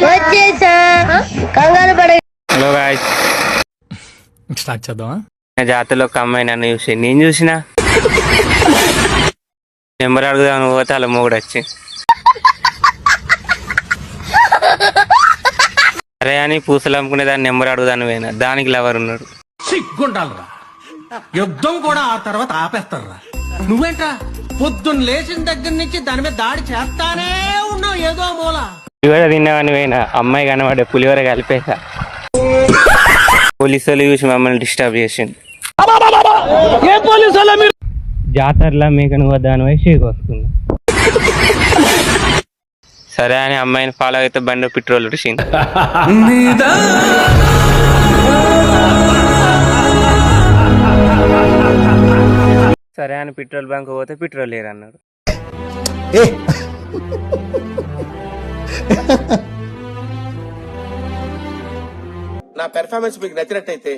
వచ్చేసా కంగారు పడ. హలో గాయ్స్, స్టార్ట్ చేద్దామా? జాతరలో ఒక అమ్మాయి నన్ను చూసి నేను చూసిన నెంబర్ అడుగుదామని పోతే అలా మొగుడు వచ్చి సరే అని పూసలు అమ్ముకునే దాన్ని నెంబర్ అడుగుదాని పోయినా దానికి లవర్ ఉన్నాడు. సిగ్గుండాలరా, యుద్ధం కూడా ఆ తర్వాత ఆపేస్తారా. నువ్వేంట్రా పొద్దున్న లేచిన దగ్గర నుంచి దాని మీద దాడి చేస్తానే ఉన్నావు ఏదో మూల. పులిహోర తిన్నామని పోయినా అమ్మాయి కనబడే పులిహోర కలిపేసా. పోలీసు వాళ్ళు చూసి మమ్మల్ని డిస్టర్బ్ చేసిండు. జాతరలా మేకను వద్దాని పోయి షేక్ వస్తుంది. సరే అని అమ్మాయిని ఫాలో అయితే బండి పెట్రోల్ ఉడిసింది. సరే అని పెట్రోల్ బంక్ పోతే పెట్రోల్ లేరన్నారు. నా పెర్ఫార్మెన్స్ మీకు నచ్చినట్టయితే